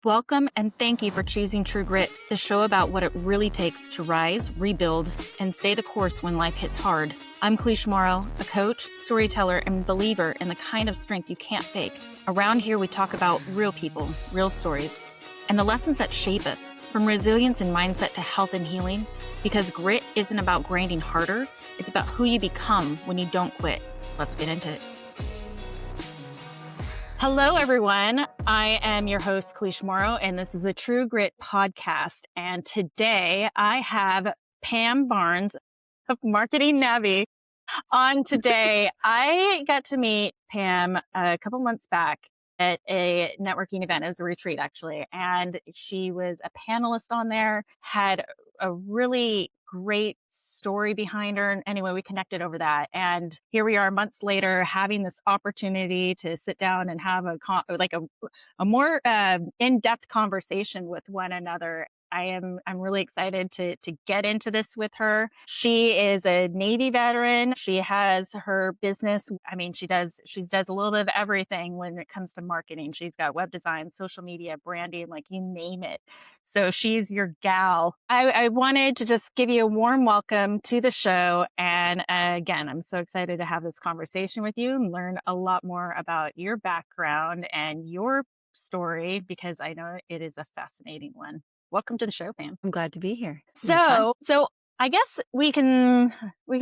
Welcome and thank you for choosing True Grit, the show about what it really takes to rise, rebuild, and stay the course when life hits hard. I'm Kalish Morrow, a coach, storyteller, and believer in the kind of strength you can't fake. Around here, we talk about real people, real stories, and the lessons that shape us, from resilience and mindset to health and healing, because grit isn't about grinding harder, it's about who you become when you don't quit. Let's get into it. Hello, everyone. I am your host, Kalish Morrow, and this is a True Grit podcast. And today I have Pam Barnes of Marketing Navi on today. I got to meet Pam a couple months back at a networking event. It was a retreat, actually. And she was a panelist on there, had a really great story behind her. And anyway, we connected over that. And here we are months later having this opportunity to sit down and have a more in-depth conversation with one another. I'm really excited to get into this with her. She is a Navy veteran. She has her business. I mean, she does a little bit of everything when it comes to marketing. She's got web design, social media, branding, like you name it. So she's your gal. I wanted to just give you a warm welcome to the show. And again, I'm so excited to have this conversation with you and learn a lot more about your background and your story, because I know it is a fascinating one. Welcome to the show, Pam. I'm glad to be here. So I guess we can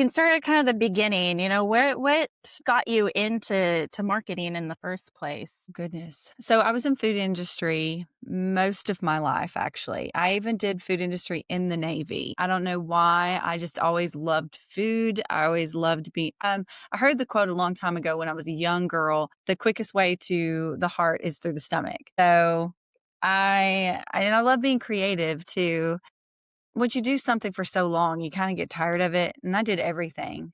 start at kind of the beginning. You know, what got you into marketing in the first place? Goodness. So I was in food industry most of my life, actually. I even did food industry in the Navy. I don't know why. I just always loved food. I always loved being, I heard the quote a long time ago when I was a young girl, the quickest way to the heart is through the stomach. So I love being creative too. Once you do something for so long, you kind of get tired of it. And I did everything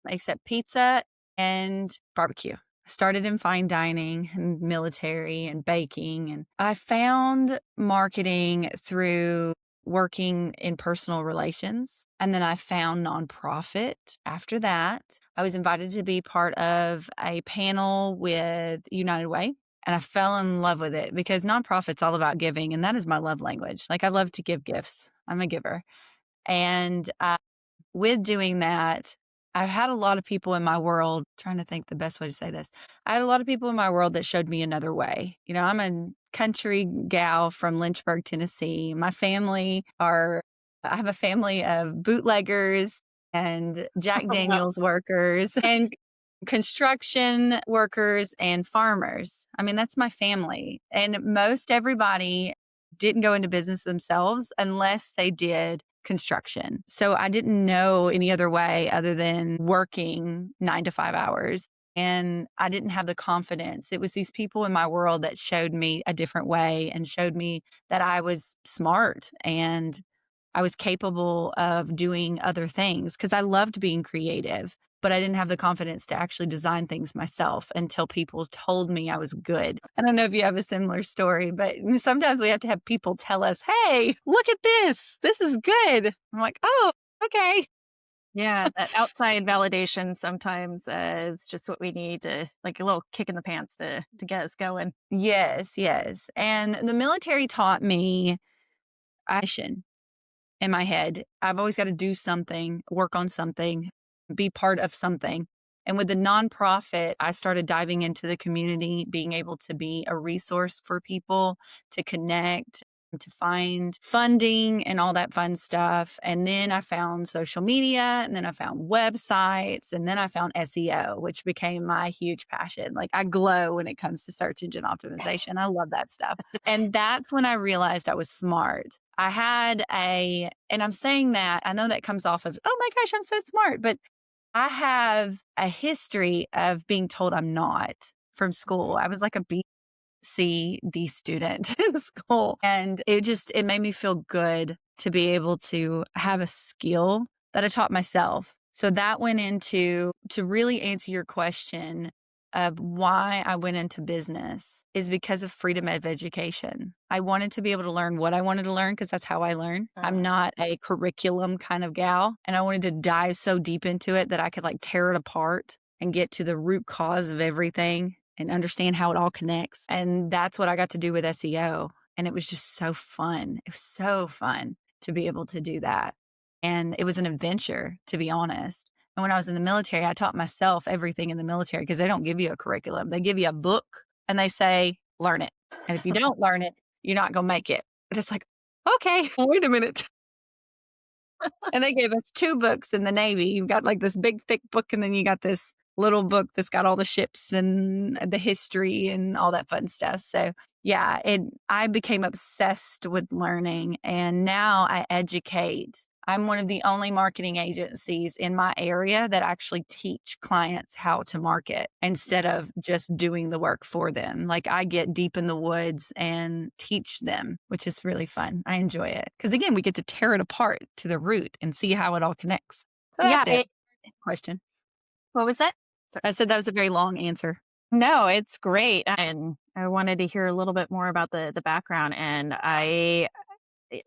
except pizza and barbecue. I started in fine dining and military and baking. And I found marketing through working in personal relations. And then I found nonprofit after that. I was invited to be part of a panel with United Way. And I fell in love with it because nonprofit's all about giving. And that is my love language. Like I love to give gifts. I'm a giver. And with doing that, I've had a lot of people in my world, trying to think the best way to say this. I had a lot of people in my world that showed me another way. You know, I'm a country gal from Lynchburg, Tennessee. I have a family of bootleggers and Jack Daniels workers and construction workers and farmers. I mean, that's my family. And most everybody didn't go into business themselves unless they did construction. So I didn't know any other way other than working 9 to 5 hours. And I didn't have the confidence. It was these people in my world that showed me a different way and showed me that I was smart and I was capable of doing other things because I loved being creative, but I didn't have the confidence to actually design things myself until people told me I was good. I don't know if you have a similar story, but sometimes we have to have people tell us, hey, look at this. This is good. I'm like, oh, okay. Yeah, that outside validation sometimes is just what we need, to like a little kick in the pants to get us going. Yes, yes. And the military taught me action in my head. I've always got to do something, work on something, be part of something. And with the nonprofit, I started diving into the community, being able to be a resource for people to connect, to find funding and all that fun stuff. And then I found social media, and then I found websites, and then I found SEO, which became my huge passion. Like I glow when it comes to search engine optimization. I love that stuff. And that's when I realized I was smart. And I'm saying that, I know that comes off of, oh my gosh, I'm so smart. But I have a history of being told I'm not from school. I was like a B, C, D student in school. And it made me feel good to be able to have a skill that I taught myself. So that went into, to really answer your question of why I went into business, is because of freedom of education. I wanted to be able to learn what I wanted to learn because that's how I learn. I'm not a curriculum kind of gal. And I wanted to dive so deep into it that I could like tear it apart and get to the root cause of everything and understand how it all connects. And that's what I got to do with SEO. And it was just so fun. It was so fun to be able to do that. And it was an adventure, to be honest. And when I was in the military, I taught myself everything in the military because they don't give you a curriculum. They give you a book and they say, learn it. And if you don't learn it, you're not going to make it. But it's like, okay, wait a minute. And they gave us 2 books in the Navy. You've got like this big, thick book, and then you got this little book that's got all the ships and the history and all that fun stuff. So yeah, I became obsessed with learning, and now I educate. I'm one of the only marketing agencies in my area that actually teach clients how to market instead of just doing the work for them. Like I get deep in the woods and teach them, which is really fun. I enjoy it. Because again, we get to tear it apart to the root and see how it all connects. So Yeah. that's it. Question. What was that? I said that was a very long answer. No, it's great. And I wanted to hear a little bit more about the background. And I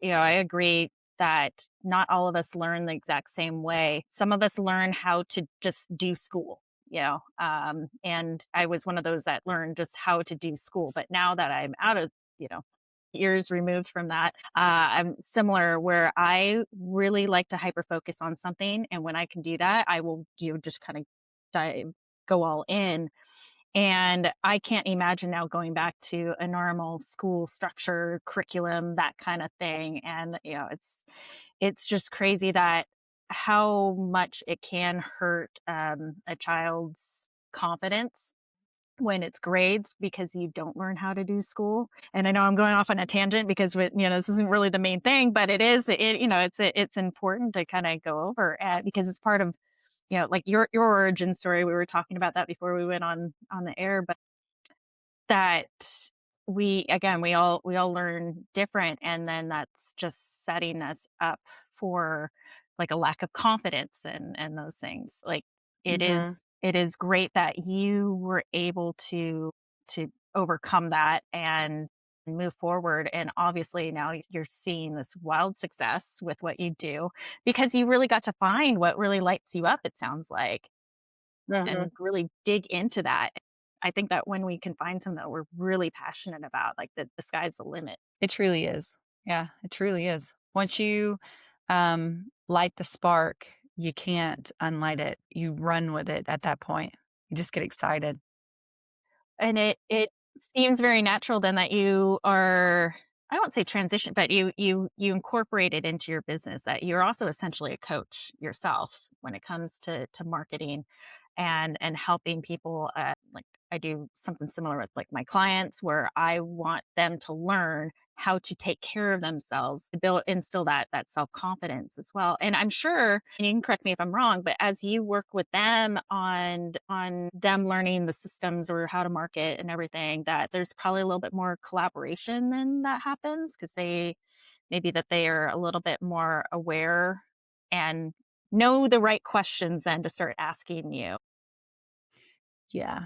agree that not all of us learn the exact same way. Some of us learn how to just do school, and I was one of those that learned just how to do school. But now that I'm out of, years removed from that, I'm similar where I really like to hyper focus on something. And when I can do that, I will, just kind of go all in. And I can't imagine now going back to a normal school structure, curriculum, that kind of thing. And it's just crazy that how much it can hurt a child's confidence when it's grades because you don't learn how to do school. And I know I'm going off on a tangent because this isn't really the main thing, but it's important to kind of go over because it's part of like your origin story. We were talking about that before we went on the air, but that we all learn different, and then that's just setting us up for like a lack of confidence and those things. Like it Mm-hmm. is it is great that you were able to overcome that and move forward, and obviously now you're seeing this wild success with what you do because you really got to find what really lights you up, it sounds like, Mm-hmm. and really dig into that. I think that when we can find something that we're really passionate about, like the sky's the limit. It truly is. Yeah, it truly is. Once you light the spark, you can't unlight it. You run with it at that point. You just get excited. And it seems very natural then that you are, I won't say transition, but you incorporate it into your business, that you're also essentially a coach yourself when it comes to marketing and helping people. Like I do something similar with like my clients where I want them to learn how to take care of themselves, to instill that self-confidence as well. And I'm sure, and you can correct me if I'm wrong, but as you work with them on them learning the systems or how to market and everything, that there's probably a little bit more collaboration then that happens because they are a little bit more aware and know the right questions then to start asking you. Yeah.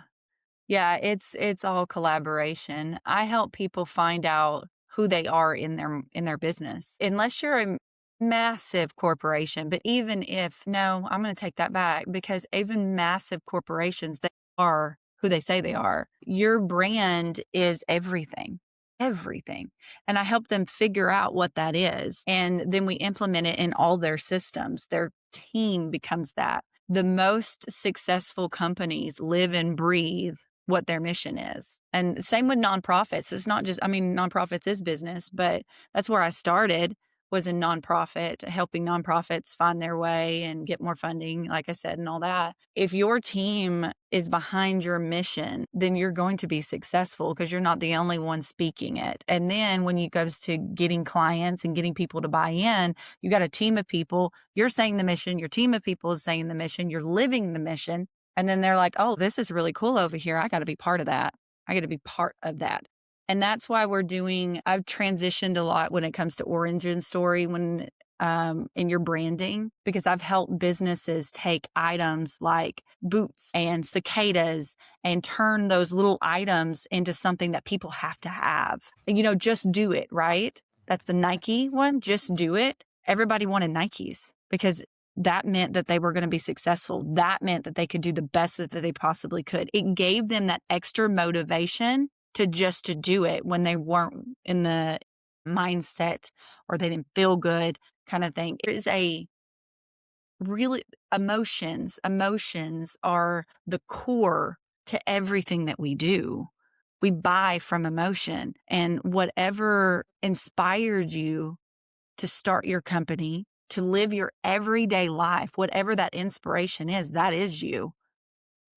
Yeah, it's all collaboration. I help people find out who they are in their business. Unless you're a massive corporation, but even if no, I'm going to take that back because even massive corporations, they are who they say they are. Your brand is everything. Everything. And I help them figure out what that is. And then we implement it in all their systems. Their team becomes that. The most successful companies live and breathe what their mission is. And same with nonprofits. It's not just, I mean, nonprofits is business, but that's where I started was in nonprofit, helping nonprofits find their way and get more funding, like I said, and all that. If your team is behind your mission, then you're going to be successful because you're not the only one speaking it. And then when it goes to getting clients and getting people to buy in, you got a team of people, you're saying the mission, your team of people is saying the mission, you're living the mission. And then they're like, oh, this is really cool over here. I got to be part of that. I got to be part of that. And that's why I've transitioned a lot when it comes to origin story in your branding, because I've helped businesses take items like boots and cicadas and turn those little items into something that people have to have. Just do it, right? That's the Nike one. Just do it. Everybody wanted Nikes because that meant that they were going to be successful. That meant that they could do the best that they possibly could. It gave them that extra motivation to do it when they weren't in the mindset or they didn't feel good kind of thing. It is a really emotions are the core to everything that we do. We buy from emotion, and whatever inspired you to start your company, to live your everyday life, whatever that inspiration is, that is you.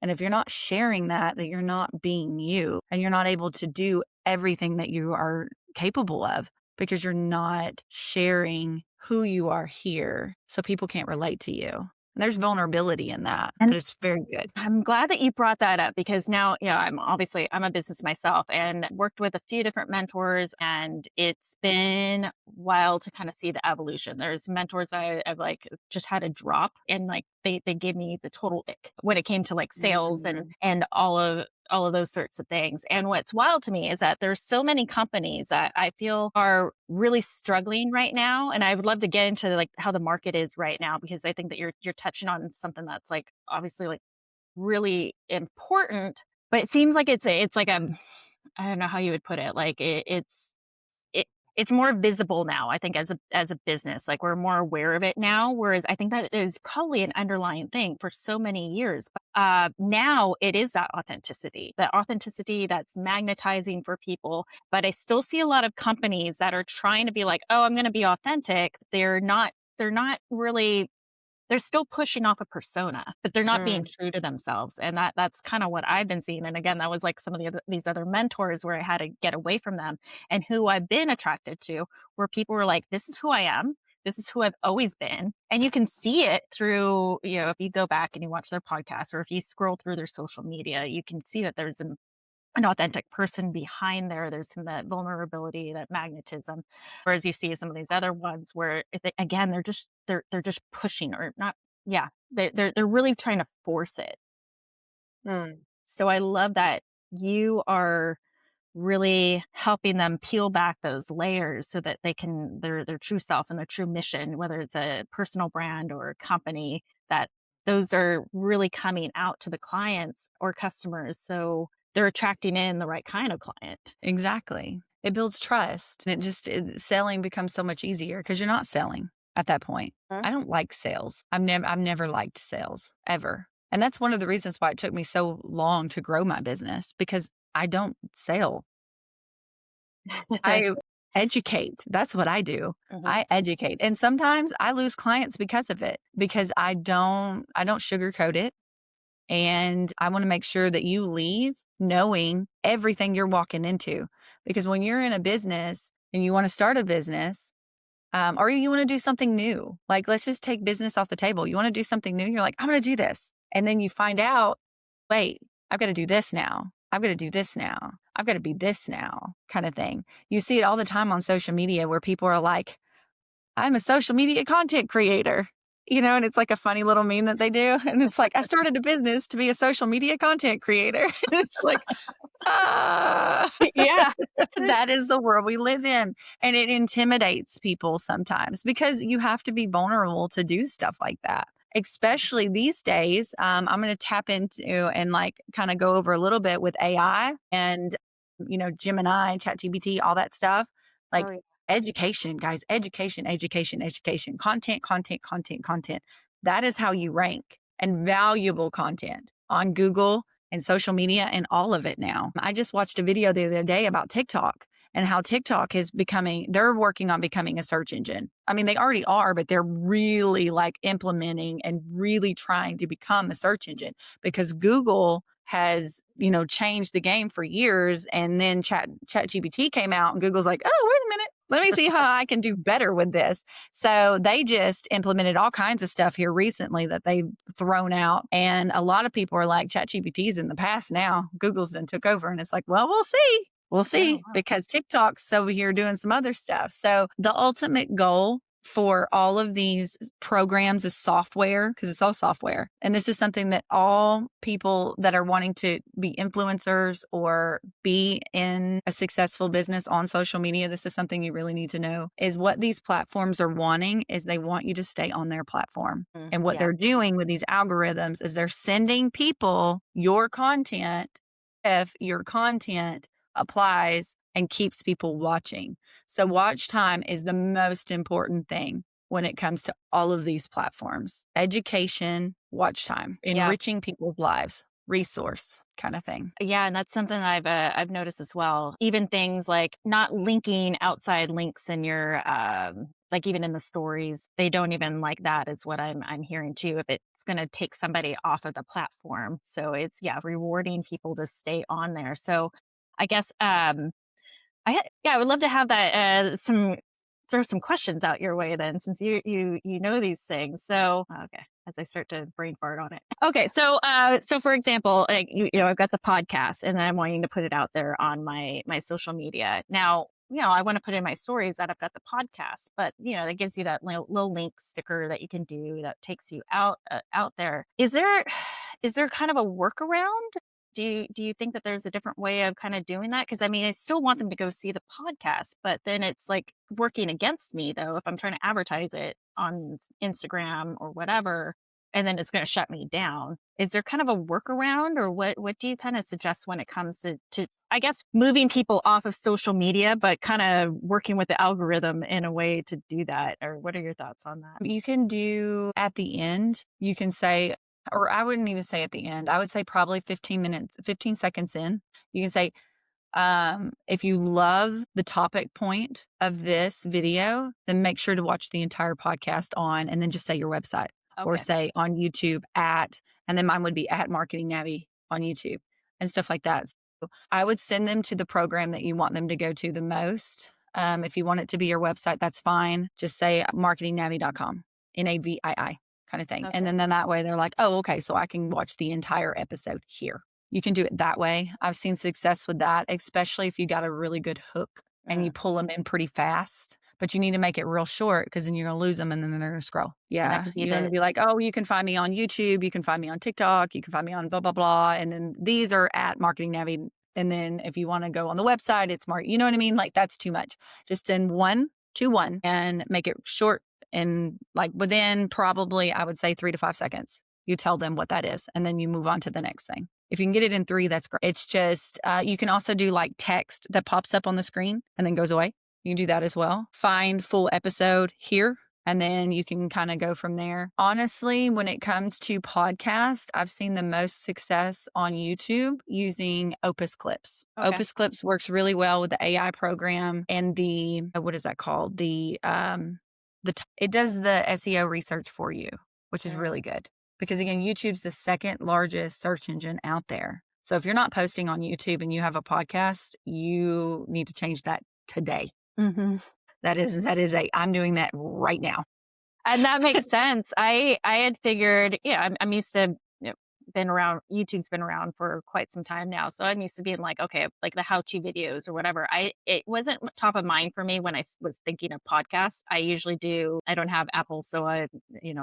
And if you're not sharing that, that you're not being you, and you're not able to do everything that you are capable of because you're not sharing who you are here. So people can't relate to you. And there's vulnerability in that, And but it's very good. I'm glad that you brought that up because now, I'm a business myself and worked with a few different mentors, and it's been wild to kind of see the evolution. There's mentors I've like just had a drop, and like they gave me the total ick when it came to like sales and Mhm. all of those sorts of things. And what's wild to me is that there's so many companies that I feel are really struggling right now. And I would love to get into like how the market is right now, because I think that you're touching on something that's like obviously like really important, but it seems like it's like I don't know how you would put it. Like it, it's more visible now, I think, as a business. Like we're more aware of it now. Whereas I think that is probably an underlying thing for so many years. But now it is that authenticity that's magnetizing for people. But I still see a lot of companies that are trying to be like, oh, I'm going to be authentic. They're not really, they're still pushing off a persona, but they're not being Mm, true to themselves. And that's kind of what I've been seeing. And again, that was like some of these other mentors where I had to get away from them, and who I've been attracted to, where people were like, this is who I am. This is who I've always been. And you can see it through, if you go back and you watch their podcast, or if you scroll through their social media, you can see that there's an authentic person behind there. There's some that vulnerability, that magnetism. Whereas you see some of these other ones where again, they're just pushing or not. Yeah, they're really trying to force it. mm. So I love that you are really helping them peel back those layers so that they can their true self and their true mission, whether it's a personal brand or a company, that those are really coming out to the clients or customers. So they're attracting in the right kind of client. Exactly. It builds trust, and selling becomes so much easier because you're not selling at that point. Mhm. I don't like sales. I've never liked sales ever. And that's one of the reasons why it took me so long to grow my business, because I don't sell. I educate. That's what I do. Mhm. I educate. And sometimes I lose clients because of it, because I don't sugarcoat it. And I want to make sure that you leave knowing everything you're walking into. Because when you're in a business and you want to start a business, or you want to do something new, like let's just take business off the table. You want to do something new. You're like, I'm going to do this. And then you find out, wait, I've got to do this now. I've got to do this now. I've got to be this now, kind of thing. You see it all the time on social media where people are like, I'm a social media content creator, and it's like a funny little meme that they do. And it's like, I started a business to be a social media content creator. It's like, ah, Yeah. that is the world we live in. And it intimidates people sometimes because you have to be vulnerable to do stuff like that. Especially these days, I'm going to tap into and like kind of go over a little bit with AI and, Gemini, ChatGPT, all that stuff. Oh, Like yeah. education, guys, education, education, education, content, content, content, content. That is how you rank, and valuable content on Google and social media and all of it now. I just watched a video the other day about TikTok and how TikTok is they're working on becoming a search engine. I mean, they already are, but they're really like implementing and really trying to become a search engine, because Google has, changed the game for years. And then ChatGPT came out and Google's like, oh, wait a minute. Let me see how I can do better with this. So they just implemented all kinds of stuff here recently that they've thrown out. And a lot of people are like, ChatGPT's in the past now. Google's then took over. And it's like, well, we'll see. We'll Oh, see, wow. because TikTok's over here doing some other stuff. So the ultimate goal for all of these programs is software, because it's all software. And this is something that all people that are wanting to be influencers or be in a successful business on social media, this is something you really need to know, is what these platforms are wanting is they want you to stay on their platform. And what Yeah. they're doing with these algorithms is they're sending people your content if your content applies and keeps people watching. So watch time is the most important thing when it comes to all of these platforms. Education, watch time, Yeah. enriching people's lives, resource kind of thing. Yeah, and that's something I've noticed as well. Even things like not linking outside links in your like even in the stories, they don't even like that is what I'm hearing too. If it's going to take somebody off of the platform, so it's rewarding people to stay on there. So I guess I would love to have that some throw some questions out your way then, since you know these things. So okay, as I start to brain fart on it. Okay, so for example, like, I've got the podcast, and then I'm wanting to put it out there on my social media. Now, I want to put in my stories that I've got the podcast, but that gives you that little link sticker that you can do that takes you out there. Is there kind of a workaround? Do you think that there's a different way of kind of doing that? Because I mean, I still want them to go see the podcast, but then it's like working against me though if I'm trying to advertise it on Instagram or whatever, and then it's going to shut me down. Is there kind of a workaround, or what do you kind of suggest when it comes to I guess moving people off of social media, but kind of working with the algorithm in a way to do that? Or what are your thoughts on that? You can do at the end, you can say, or I wouldn't even say at the end, I would say probably 15 seconds in, you can say, if you love the topic point of this video, then make sure to watch the entire podcast on, and then just say your website or Okay. say on YouTube and then mine would be at Marketing Navi on YouTube and stuff like that. So I would send them to the program that you want them to go to the most. If you want it to be your website, that's fine. Just say marketingnavi.com, Navii kind of thing. Okay. And then that way they're like, oh, okay, so I can watch the entire episode here. You can do it that way. I've seen success with that, especially if you got a really good hook and you pull them in pretty fast. But you need to make it real short, because then you're going to lose them and then they're going to scroll. Yeah. could be You're going to be like, oh, you can find me on YouTube. You can find me on TikTok. You can find me on blah, blah, blah. And then these are at Marketing Navi. And then if you want to go on the website, it's you know what I mean? Like, that's too much. Just send 1 to 1 and make it short, and like within probably, I would say 3 to 5 seconds. You tell them what that is, and then you move on to the next thing. If you can get it in 3, that's great. It's just, you can also do like text that pops up on the screen and then goes away. You can do that as well. Find full episode here, and then you can kind of go from there. Honestly, when it comes to podcast, I've seen the most success on YouTube using Opus Clips. Okay. Opus Clips works really well with the AI program and the, what is that called? It does the SEO research for you, which is really good. Because again, YouTube's the second largest search engine out there. So if you're not posting on YouTube and you have a podcast, you need to change that today. Mm-hmm. I'm doing that right now. And that makes sense. I had figured, I'm used to, YouTube's been around for quite some time now. So I'm used to being like, okay, like the how-to videos or whatever. It wasn't top of mind for me when I was thinking of podcasts. I don't have Apple, so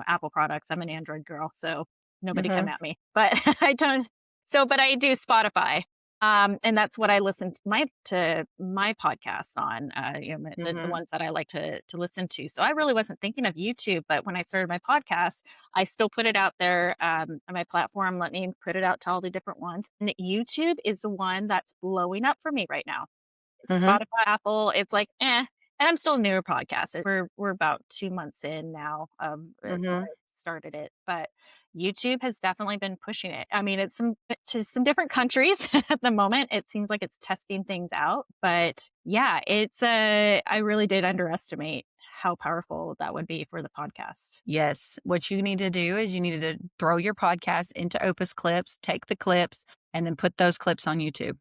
Apple products. I'm an Android girl, so nobody come at me. But I don't. So, but I do Spotify. And that's what I listen to my podcasts on, the ones that I like to listen to. So I really wasn't thinking of YouTube, but when I started my podcast, I still put it out there on my platform. Let me put it out to all the different ones. And YouTube is the one that's blowing up for me right now. Spotify, Apple, it's like, eh. And I'm still a newer podcast. We're about 2 months in now since I started it, but YouTube has definitely been pushing it. I mean, it's to some different countries at the moment. It seems like it's testing things out, but yeah, I really did underestimate how powerful that would be for the podcast. Yes. What you need to do is you need to throw your podcast into Opus Clips, take the clips, and then put those clips on YouTube.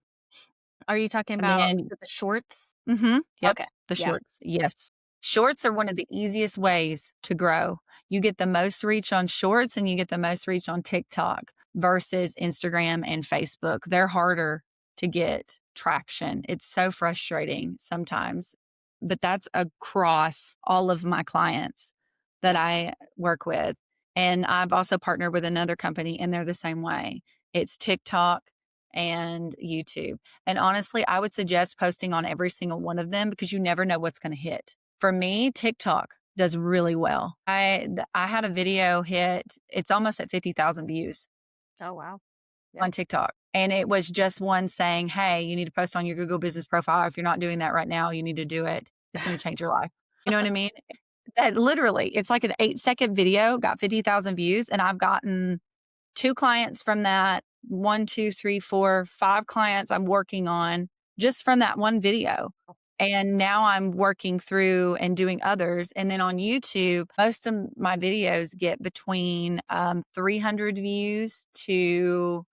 Are you talking about the shorts? Yep. Okay. The shorts. Yes. Shorts are one of the easiest ways to grow. You get the most reach on shorts and you get the most reach on TikTok versus Instagram and Facebook. They're harder to get traction. It's so frustrating sometimes, but that's across all of my clients that I work with. And I've also partnered with another company, and they're the same way. It's TikTok and YouTube. And honestly, I would suggest posting on every single one of them, because you never know what's going to hit. For me, TikTok does really well. I had a video hit, it's almost at 50,000 views. Oh, wow. on TikTok. And it was just one saying, hey, you need to post on your Google business profile. If you're not doing that right now, you need to do it. It's going to change your life. You know what I mean? That literally, it's like an 8-second video, got 50,000 views. And I've gotten 2 clients from that. 1, 2, 3, 4, 5 clients I'm working on just from that one video. And now I'm working through and doing others. And then on YouTube, most of my videos get between 300 views to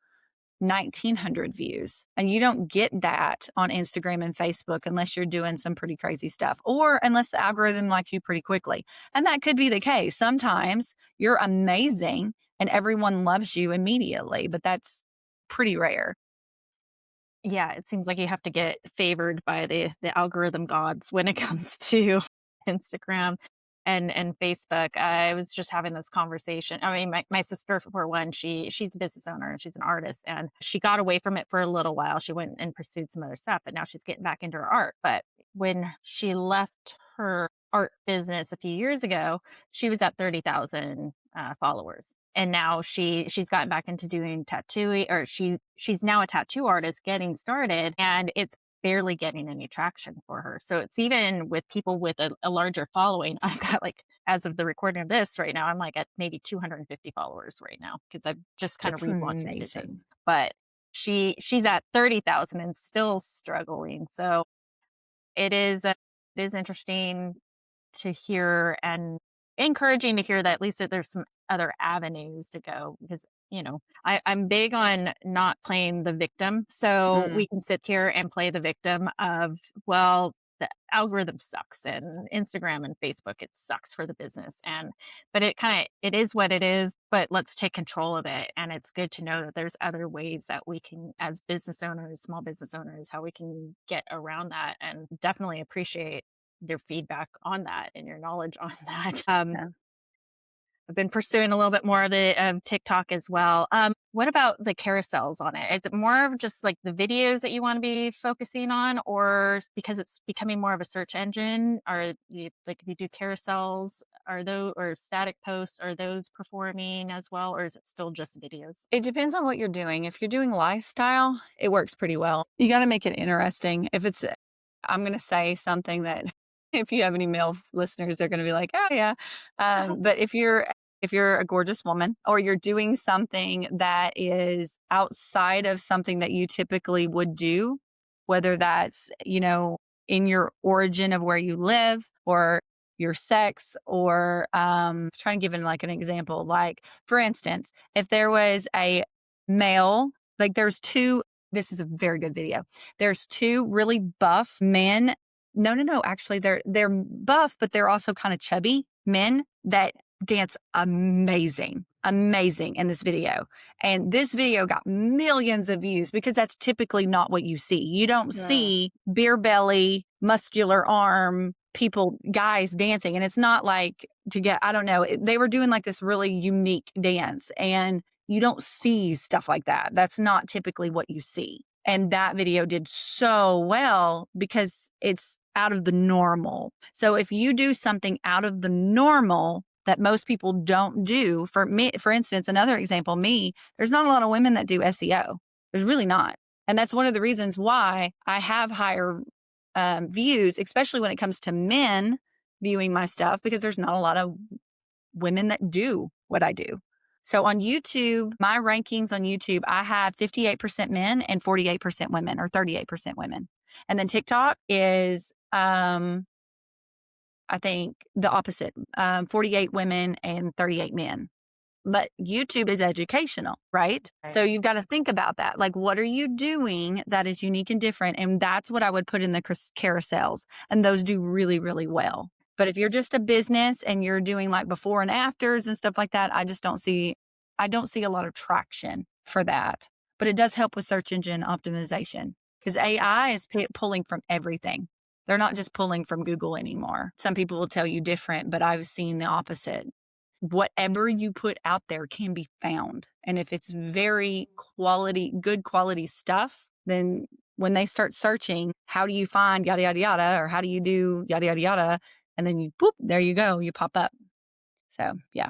1,900 views. And you don't get that on Instagram and Facebook unless you're doing some pretty crazy stuff or unless the algorithm likes you pretty quickly. And that could be the case. Sometimes you're amazing and everyone loves you immediately, but that's pretty rare. Yeah, it seems like you have to get favored by the algorithm gods when it comes to Instagram and Facebook. I was just having this conversation. I mean, my sister, for one, she's a business owner and she's an artist, and she got away from it for a little while. She went and pursued some other stuff, but now she's getting back into her art. But when she left her art business a few years ago, she was at 30,000 followers. And now she's gotten back into doing tattooing, or she's now a tattoo artist getting started, and it's barely getting any traction for her. So it's even with people with a larger following. I've got, like, as of the recording of this right now, I'm like at maybe 250 followers right now because I've just kind of That's relaunched the business. amazing. But she's at 30,000 and still struggling. So it is interesting to hear and encouraging to hear that at least that there's some other avenues to go, because I'm big on not playing the victim. So Mm, we can sit here and play the victim of, well, the algorithm sucks and Instagram and Facebook, it sucks for the business. But it is what it is, but let's take control of it. And it's good to know that there's other ways that we can, as business owners, small business owners, how we can get around that, and definitely appreciate your feedback on that and your knowledge on that. yeah. I've been pursuing a little bit more of the TikTok as well. What about the carousels on it? Is it more of just like the videos that you want to be focusing on, or because it's becoming more of a search engine? Are you, like, if you do carousels, are those, or static posts, are those performing as well, or is it still just videos? It depends on what you're doing. If you're doing lifestyle, it works pretty well. You got to make it interesting. If it's, I'm going to say something that if you have any male listeners, they're going to be like, oh yeah. But if you're a gorgeous woman or you're doing something that is outside of something that you typically would do, whether that's, in your origin of where you live or your sex, or trying to give it like an example, like for instance, if there was a male, like there's two, this is a very good video. There's 2 really buff men. No, actually they're buff, but they're also kind of chubby men that dance amazing in this video. And this video got millions of views because that's typically not what you see. You don't see beer belly, muscular arm people, guys dancing. And it's not like I don't know, they were doing like this really unique dance, and you don't see stuff like that. That's not typically what you see. And that video did so well because it's out of the normal. So if you do something out of the normal that most people don't do, for me, for instance, another example, me, there's not a lot of women that do SEO. There's really not. And that's one of the reasons why I have higher views, especially when it comes to men viewing my stuff, because there's not a lot of women that do what I do. So on YouTube, my rankings on YouTube, I have 58% men and 48% women, or 38% women. And then TikTok is, I think the opposite, 48 women and 38 men. But YouTube is educational, right? Right. So you've got to think about that. Like, what are you doing that is unique and different? And that's what I would put in the carousels. And those do really, really well. But if you're just a business and you're doing like before and afters and stuff like that, I don't see a lot of traction for that. But it does help with search engine optimization because AI is pulling from everything. They're not just pulling from Google anymore. Some people will tell you different, but I've seen the opposite. Whatever you put out there can be found. And if it's very good quality stuff, then when they start searching, how do you find yada, yada, yada, or how do you do yada, yada, yada? And then there you go, you pop up. So, yeah.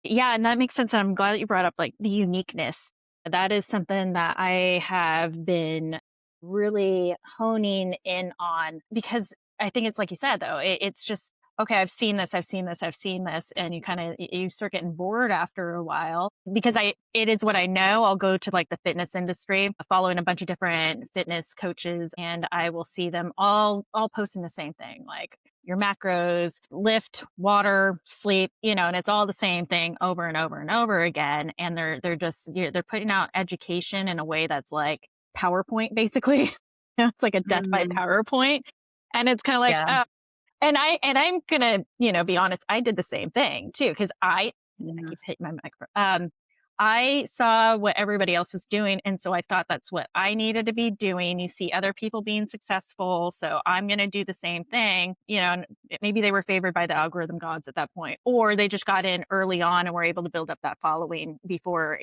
Yeah, and that makes sense. And I'm glad that you brought up like the uniqueness That is something that I have been really honing in on because I think it's like you said, though, it's just, okay, I've seen this, I've seen this, I've seen this. And you kind of, you start getting bored after a while because it is what I know. I'll go to like the fitness industry, following a bunch of different fitness coaches, and I will see them all posting the same thing. Like, your macros, lift, water, sleep, and it's all the same thing over and over and over again. And they're just, they're putting out education in a way that's like PowerPoint, basically. It's like a death by Mhm. PowerPoint. And it's kind of like, Yeah. oh, I'm gonna, be honest, I did the same thing too, because I Yeah. keep hitting my microphone. I saw what everybody else was doing, and so I thought that's what I needed to be doing. You see other people being successful, so I'm gonna do the same thing, and maybe they were favored by the algorithm gods at that point, or they just got in early on and were able to build up that following before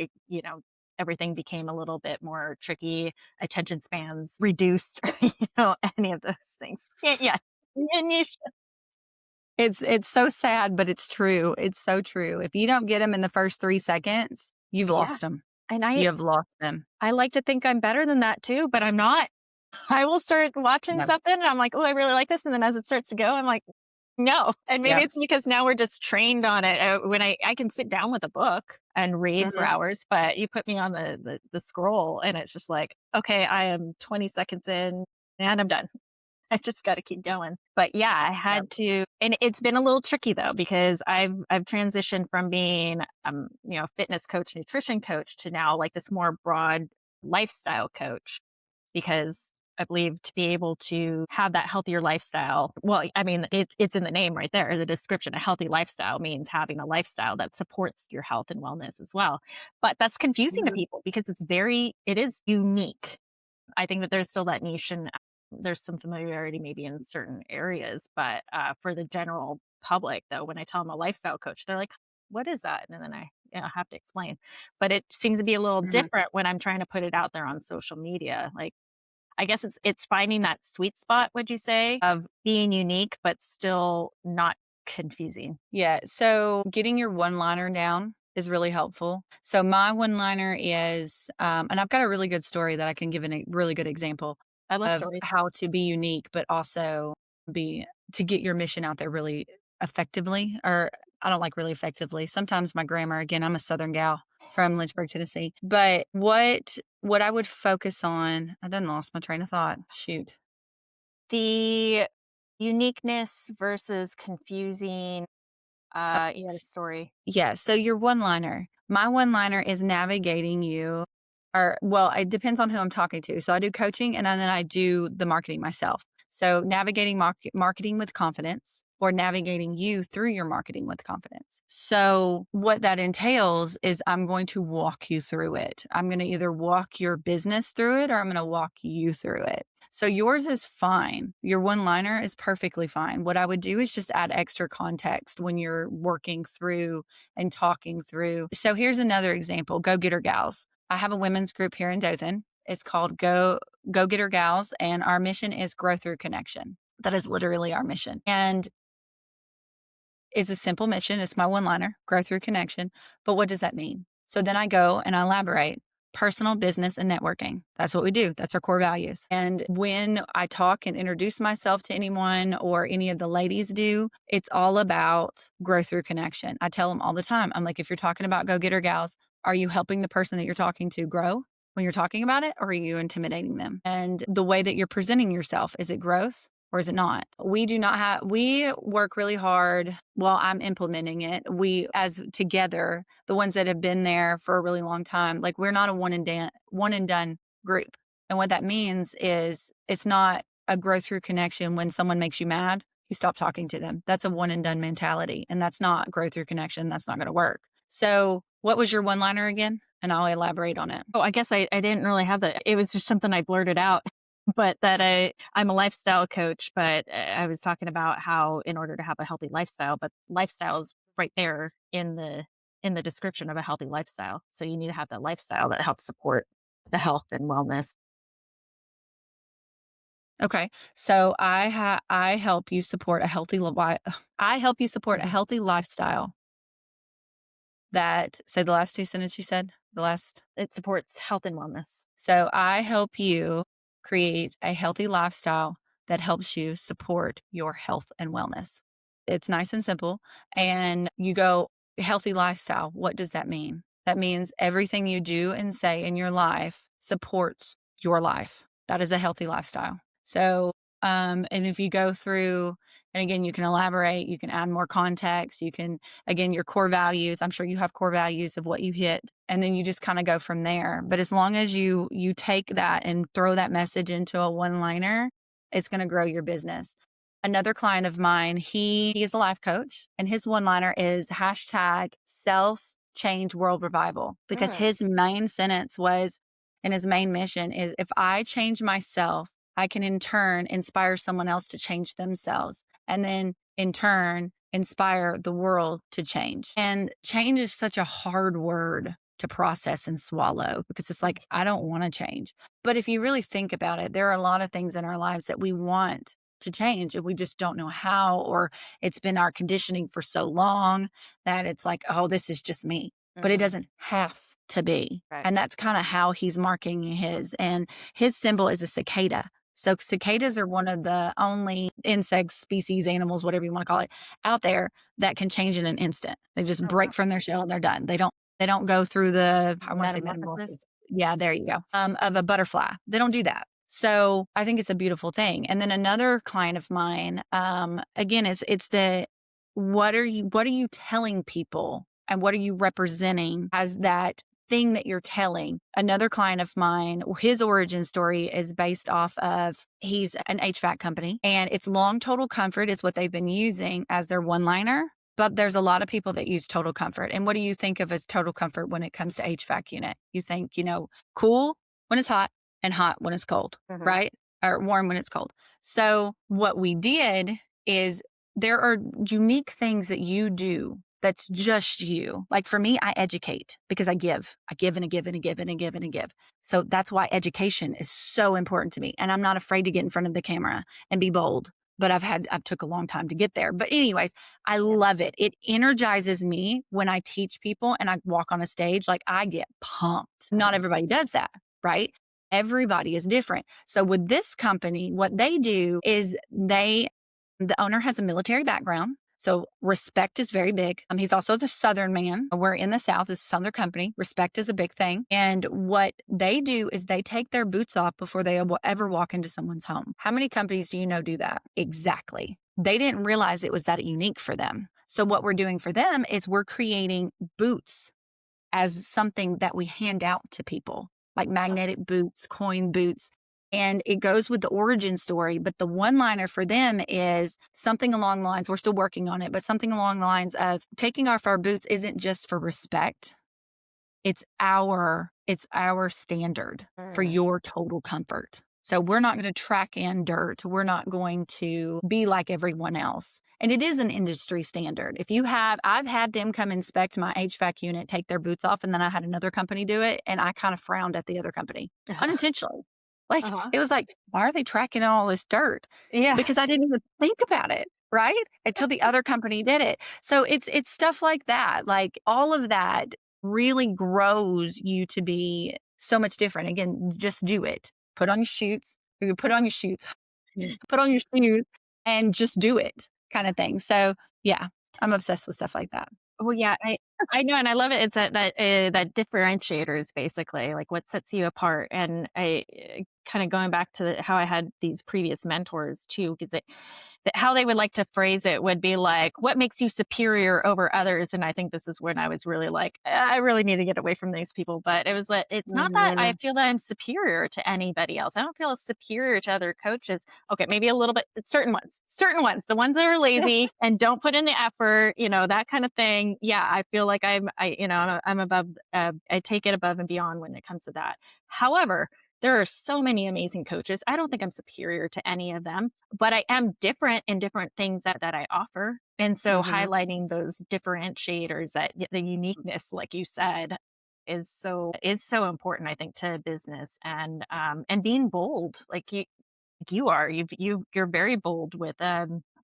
everything became a little bit more tricky, attention spans reduced, any of those things. Yeah, yeah. And you It's so sad, but it's true. It's so true. If you don't get them in the first 3 seconds, you've Yeah. lost them. And You have lost them. I like to think I'm better than that too, but I'm not. I will start watching No. something and I'm like, "Oh, I really like this." And then as it starts to go, I'm like, "No." And maybe Yep. it's because now we're just trained on it. When I can sit down with a book and read for Mhm. hours, but you put me on the scroll and it's just like, "Okay, I am 20 seconds in and I'm done." I just got to keep going. But yeah, I Yep. had to, and it's been a little tricky though because I've transitioned from being fitness coach, nutrition coach to now like this more broad lifestyle coach because I believe to be able to have that healthier lifestyle. Well, I mean, it's in the name right there. The description, a healthy lifestyle means having a lifestyle that supports your health and wellness as well. But that's confusing to Mhm. people because it is unique. I think that there's still that niche and there's some familiarity maybe in certain areas, but for the general public, though, when I tell them a lifestyle coach, they're like, "What is that?" And then I have to explain. But it seems to be a little Mhm. different when I'm trying to put it out there on social media. Like, I guess it's finding that sweet spot, would you say, of being unique but still not confusing. Yeah, so getting your one-liner down is really helpful. So my one-liner is, and I've got a really good story that I can give a really good example I love of stories. how to be unique, but also be to get your mission out there really effectively, or I don't like really effectively. Sometimes my grammar, again, I'm a Southern gal from Lynchburg, Tennessee. But what I would focus on, I done lost my train of thought. Shoot. The uniqueness versus confusing. You had a story. Yeah. So your one liner, my one liner is navigating you, or well, it depends on who I'm talking to. So I do coaching and then I do the marketing myself. So navigating marketing with confidence or navigating you through your marketing with confidence. So what that entails is I'm going to walk you through it. I'm going to either walk your business through it or I'm going to walk you through it. So yours is fine. Your one liner is perfectly fine. What I would do is just add extra context when you're working through and talking through. So here's another example. Go Getter Gals. I have a women's group here in Dothan. It's called Go Getter Gals, and our mission is grow through connection. That is literally our mission. And it's a simple mission. It's my one liner, grow through connection. But what does that mean? So then I go and I elaborate personal, business, and networking. That's what we do. That's our core values. And when I talk and introduce myself to anyone or any of the ladies do, it's all about grow through connection. I tell them all the time, I'm like, if you're talking about go getter gals, are you helping the person that you're talking to grow when you're talking about it, or are you intimidating them? And the way that you're presenting yourself, is it growth? Or is it not? We work really hard. Well, I'm implementing it. We, as together, the ones that have been there for a really long time, like we're not a one and done group. And what that means is it's not a grow through connection. When someone makes you mad, you stop talking to them. That's a one and done mentality. And that's not grow through connection. That's not going to work. So what was your one liner again? And I'll elaborate on it. Oh, I guess I didn't really have that. It was just something I blurted out, but that I'm a lifestyle coach, but I was talking about how in order to have a healthy lifestyle, but lifestyle is right there in the description of a healthy lifestyle. So you need to have that lifestyle that helps support the health and wellness. Okay. So I help you support a healthy I help you support a Mhm. healthy lifestyle that say the last 2 sentences you said? The last. It supports health and wellness. So I help you create a healthy lifestyle that helps you support your health and wellness. It's nice and simple. And you go, healthy lifestyle. What does that mean? That means everything you do and say in your life supports your life. That is a healthy lifestyle. So, and if you go through, and again, you can elaborate, you can add more context, you can, again, your core values. I'm sure you have core values of what you hit, and then you just kind of go from there. But as long as you take that and throw that message into a one-liner, it's going to grow your business. Another client of mine, he is a life coach, and his one-liner is hashtag self change world revival, because his main sentence was, and his main mission is, if I change myself, I can in turn inspire someone else to change themselves, and then in turn inspire the world to change. And change is such a hard word to process and swallow, because it's like, I don't want to change. But if you really think about it, there are a lot of things in our lives that we want to change, and we just don't know how, or it's been our conditioning for so long that it's like, oh, this is just me. But it doesn't have to be. Right. And that's kind of how he's marking his. And his symbol is a cicada. So cicadas are one of the only insects, species, animals, whatever you want to call it, out there that can change in an instant. They just break from their shell and they're done. They don't go through the, I want to say metamorphosis. Yeah, there you go. Of a butterfly. They don't do that. So I think it's a beautiful thing. And then another client of mine, again, it's the, what are you telling people, and what are you representing as that thing that you're telling? Another client of mine, his origin story is based off of, he's an HVAC company, and it's long total comfort is what they've been using as their one-liner. But there's a lot of people that use total comfort. And what do you think of as total comfort when it comes to HVAC unit? You think, cool when it's hot and hot when it's cold, right? Or warm when it's cold. So what we did is, there are unique things that you do that's just you. Like for me, I educate because I give and I give and I give and I give and I give. So that's why education is so important to me. And I'm not afraid to get in front of the camera and be bold. But I've took a long time to get there. But anyways, I love it. It energizes me when I teach people and I walk on a stage. Like, I get pumped. Not everybody does that, right? Everybody is different. So with this company, what they do is the owner has a military background. So respect is very big. He's also the Southern man. We're in the South. It's a Southern company. Respect is a big thing. And what they do is they take their boots off before they ever walk into someone's home. How many companies do you know do that? Exactly. They didn't realize it was that unique for them. So what we're doing for them is we're creating boots as something that we hand out to people, like magnetic boots, coin boots. And it goes with the origin story. But the one-liner for them is something along the lines, we're still working on it, but something along the lines of, taking off our boots isn't just for respect. It's our standard for your total comfort. So we're not going to track in dirt. We're not going to be like everyone else. And it is an industry standard. I've had them come inspect my HVAC unit, take their boots off, and then I had another company do it. And I kind of frowned at the other company unintentionally. Like, it was like, why are they tracking all this dirt? Yeah. Because I didn't even think about it, right? Until the other company did it. So it's stuff like that. Like, all of that really grows you to be so much different. Again, just do it. Put on your shoes. Put on your shoes. Put on your shoes and just do it, kind of thing. So yeah, I'm obsessed with stuff like that. Well, yeah, I know, and I love it. It's that differentiators, basically, like what sets you apart. And I kind of going back to how I had these previous mentors too, because how they would like to phrase it would be like, what makes you superior over others? And I think this is when I was really like, I really need to get away from these people. But it was like, it's not that I feel that I'm superior to anybody else. I don't feel superior to other coaches. Okay, maybe a little bit, certain ones, the ones that are lazy and don't put in the effort, that kind of thing. Yeah, I feel like I'm above, I take it above and beyond when it comes to that. However, there are so many amazing coaches. I don't think I'm superior to any of them, but I am different in different things that I offer. And so highlighting those differentiators, that the uniqueness, like you said, is so important, I think, to business. And being bold, like you are, you're very bold with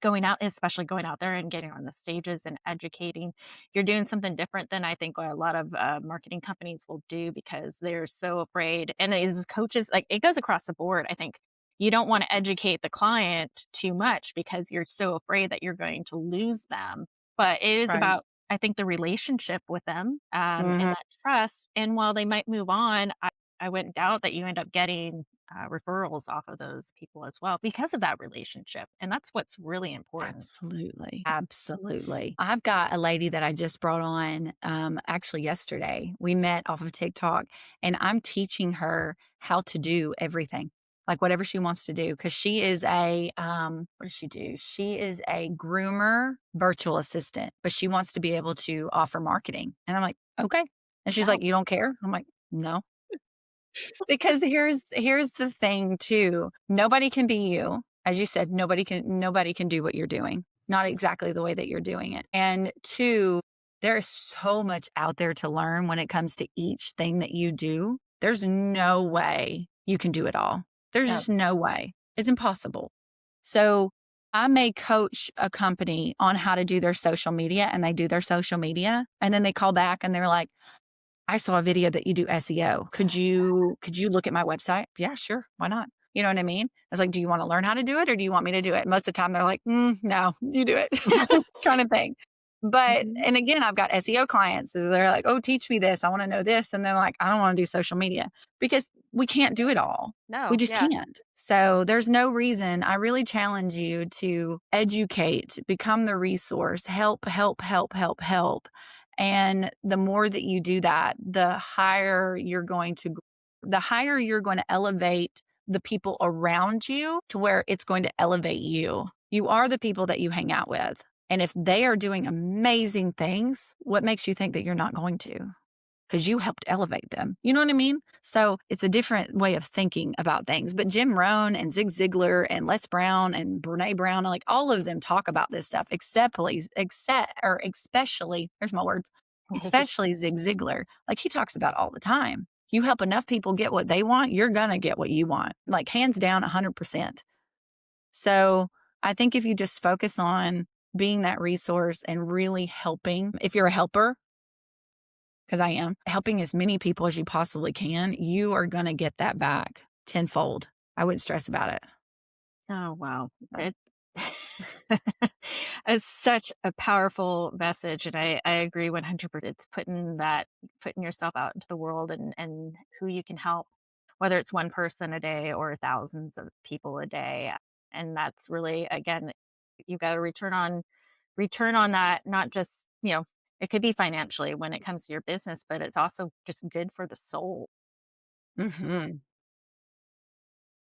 going out, especially going out there and getting on the stages and educating. You're doing something different than I think a lot of marketing companies will do because they're so afraid. And as coaches, like it goes across the board. I think you don't want to educate the client too much because you're so afraid that you're going to lose them. But it is Right. about, I think, the relationship with them and Mhm. that trust. And while they might move on, I wouldn't doubt that you end up getting referrals off of those people as well because of that relationship. And that's what's really important. Absolutely. Absolutely. I've got a lady that I just brought on actually yesterday. We met off of TikTok and I'm teaching her how to do everything. Like whatever she wants to do, because she is a what does she do? She is a groomer virtual assistant, but she wants to be able to offer marketing. And I'm like, okay. And she's Wow. like, you don't care? I'm like, no. Because here's the thing too. Nobody can be you. As you said, nobody can do what you're doing. Not exactly the way that you're doing it. And two, there's so much out there to learn when it comes to each thing that you do. There's no way you can do it all. There's Yeah. just no way. It's impossible. So I may coach a company on how to do their social media and they do their social media and then they call back and they're like, I saw a video that you do SEO. Could you look at my website? Yeah, sure. Why not? You know what I mean? I was like, do you want to learn how to do it or do you want me to do it? Most of the time they're like, no, you do it kind of thing. But, Mhm. and again, I've got SEO clients. So they're like, oh, teach me this. I want to know this. And they're like, I don't want to do social media because we can't do it all. We No, just yeah. can't. So there's no reason. I really challenge you to educate, become the resource, help, help, help, help, help. And the more that you do that, the higher you're going to elevate the people around you to where it's going to elevate you. You are the people that you hang out with. And if they are doing amazing things, what makes you think that you're not going to? Because you helped elevate them. You know what I mean? So it's a different way of thinking about things. But Jim Rohn and Zig Ziglar and Les Brown and Brene Brown, like all of them talk about this stuff, especially, there's my words, especially Zig Ziglar. Like he talks about all the time. You help enough people get what they want, you're going to get what you want. Like hands down, 100%. So I think if you just focus on being that resource and really helping, if you're a helper, because I am, helping as many people as you possibly can, you are going to get that back tenfold. I wouldn't stress about it. Oh, wow. So, It it's such a powerful message. And I agree 100%. It's putting yourself out into the world and who you can help, whether it's one person a day or thousands of people a day. And that's really, again, you've got to return on that, not just, it could be financially when it comes to your business, but it's also just good for the soul. mhm.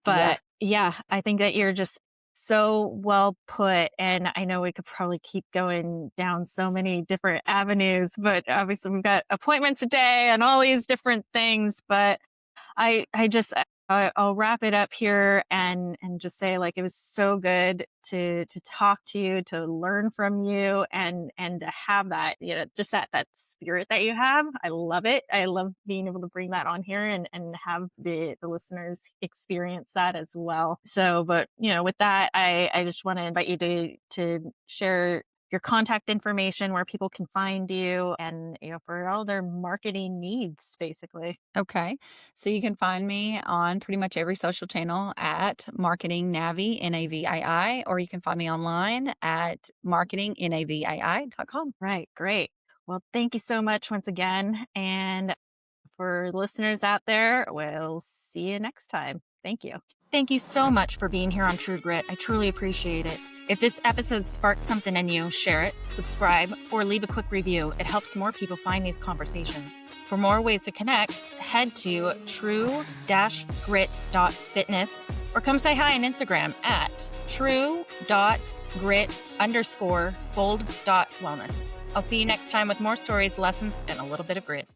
Yeah. But yeah, I think that you're just so well put. And I know we could probably keep going down so many different avenues, but obviously we've got appointments a day and all these different things. But I'll wrap it up here and just say like it was so good to talk to you, to learn from you, and to have that, just that spirit that you have. I love it. I love being able to bring that on here and have the listeners experience that as well. So, but with that, I just want to invite you to share your contact information, where people can find you, and for all their marketing needs, basically. Okay. So you can find me on pretty much every social channel at Marketing Navi, Navii, or you can find me online at marketingnavii.com. Right, great. Well, thank you so much once again. And for listeners out there, we'll see you next time. Thank you. Thank you so much for being here on True Grit. I truly appreciate it. If this episode sparked something in you, share it, subscribe, or leave a quick review. It helps more people find these conversations. For more ways to connect, head to true-grit.fitness or come say hi on Instagram at true.grit_bold.wellness. I'll see you next time with more stories, lessons, and a little bit of grit.